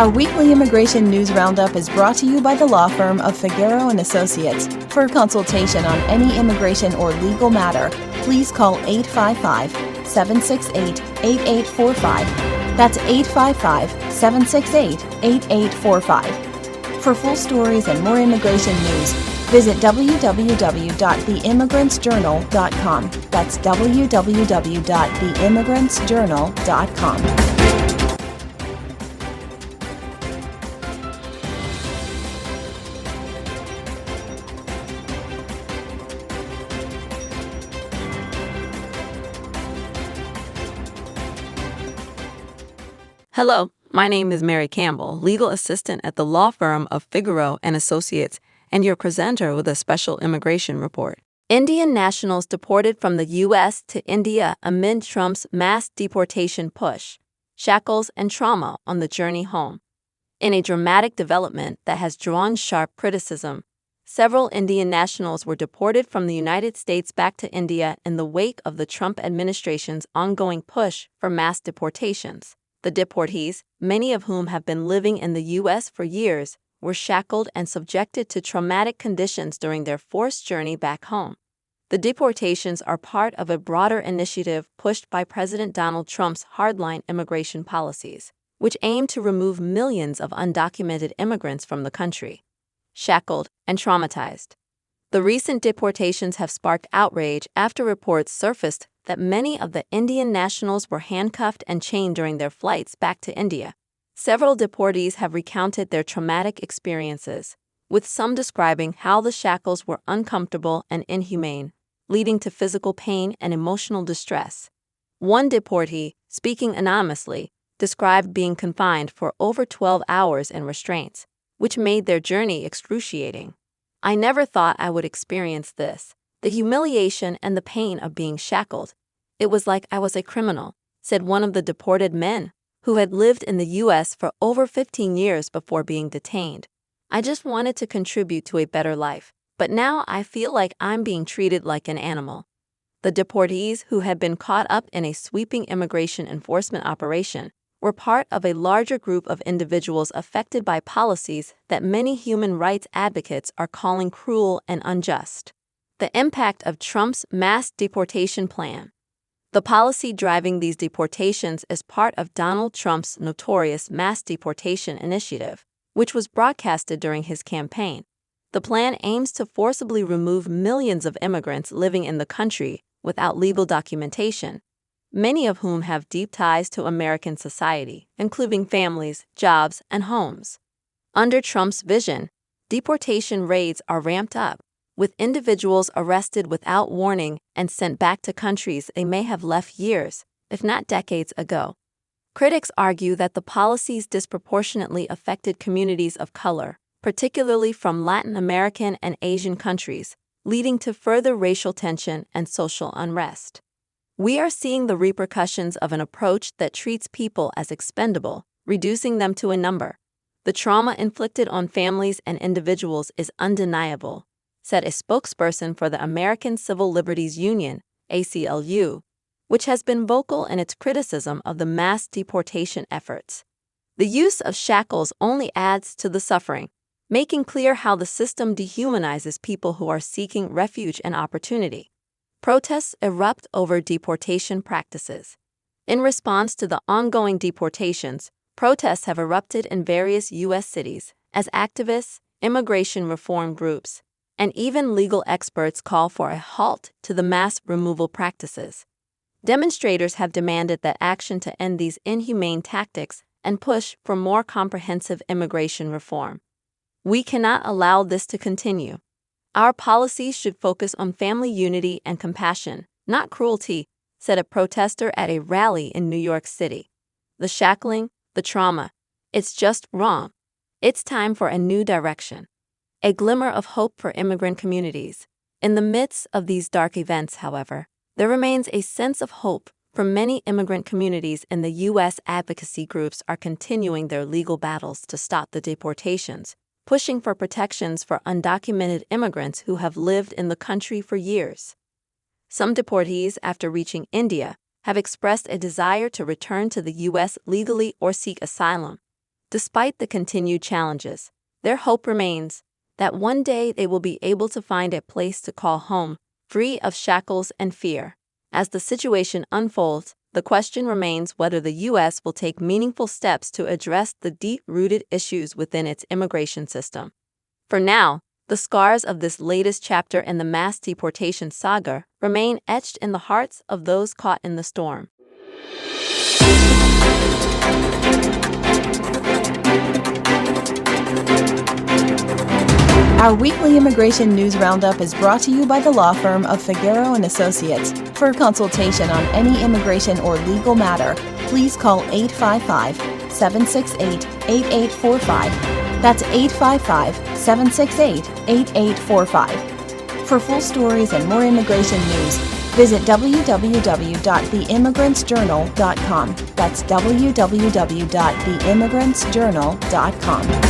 Our weekly immigration news roundup is brought to you by the law firm of Figueroa and Associates. For consultation on any immigration or legal matter, please call 855-768-8845. That's 855-768-8845. For full stories and more immigration news, visit www.theimmigrantsjournal.com. That's www.theimmigrantsjournal.com. Hello, my name is Mary Campbell, legal assistant at the law firm of Figueroa and Associates, and your presenter with a special immigration report. Indian nationals deported from the U.S. to India amid Trump's mass deportation push, shackles and trauma on the journey home. In a dramatic development that has drawn sharp criticism, several Indian nationals were deported from the United States back to India in the wake of the Trump administration's ongoing push for mass deportations. The deportees, many of whom have been living in the U.S. for years, were shackled and subjected to traumatic conditions during their forced journey back home. The deportations are part of a broader initiative pushed by President Donald Trump's hardline immigration policies, which aim to remove millions of undocumented immigrants from the country. Shackled and traumatized. The recent deportations have sparked outrage after reports surfaced that many of the Indian nationals were handcuffed and chained during their flights back to India. Several deportees have recounted their traumatic experiences, with some describing how the shackles were uncomfortable and inhumane, leading to physical pain and emotional distress. One deportee, speaking anonymously, described being confined for over 12 hours in restraints, which made their journey excruciating. "I never thought I would experience this, the humiliation and the pain of being shackled. It was like I was a criminal," said one of the deported men, who had lived in the U.S. for over 15 years before being detained. "I just wanted to contribute to a better life, but now I feel like I'm being treated like an animal." The deportees, who had been caught up in a sweeping immigration enforcement operation, were part of a larger group of individuals affected by policies that many human rights advocates are calling cruel and unjust. The impact of Trump's mass deportation plan. The policy driving these deportations is part of Donald Trump's notorious mass deportation initiative, which was broadcasted during his campaign. The plan aims to forcibly remove millions of immigrants living in the country without legal documentation, many of whom have deep ties to American society, including families, jobs, and homes. Under Trump's vision, deportation raids are ramped up, with individuals arrested without warning and sent back to countries they may have left years, if not decades ago. Critics argue that the policies disproportionately affected communities of color, particularly from Latin American and Asian countries, leading to further racial tension and social unrest. "We are seeing the repercussions of an approach that treats people as expendable, reducing them to a number. The trauma inflicted on families and individuals is undeniable," said a spokesperson for the American Civil Liberties Union, ACLU, which has been vocal in its criticism of the mass deportation efforts. "The use of shackles only adds to the suffering, making clear how the system dehumanizes people who are seeking refuge and opportunity." Protests erupt over deportation practices. In response to the ongoing deportations, protests have erupted in various U.S. cities as activists, immigration reform groups, and even legal experts call for a halt to the mass removal practices. Demonstrators have demanded that action to end these inhumane tactics and push for more comprehensive immigration reform. "We cannot allow this to continue. Our policies should focus on family unity and compassion, not cruelty," said a protester at a rally in New York City. "The shackling, the trauma, it's just wrong. It's time for a new direction." A glimmer of hope for immigrant communities. In the midst of these dark events, however, there remains a sense of hope for many immigrant communities in the U.S. Advocacy groups are continuing their legal battles to stop the deportations, pushing for protections for undocumented immigrants who have lived in the country for years. Some deportees, after reaching India, have expressed a desire to return to the U.S. legally or seek asylum. Despite the continued challenges, their hope remains that one day they will be able to find a place to call home, free of shackles and fear. As the situation unfolds, the question remains whether the U.S. will take meaningful steps to address the deep-rooted issues within its immigration system. For now, the scars of this latest chapter in the mass deportation saga remain etched in the hearts of those caught in the storm. Our weekly immigration news roundup is brought to you by the law firm of Figueroa & Associates. For consultation on any immigration or legal matter, please call 855-768-8845. That's 855-768-8845. For full stories and more immigration news, visit www.theimmigrantsjournal.com. That's www.theimmigrantsjournal.com.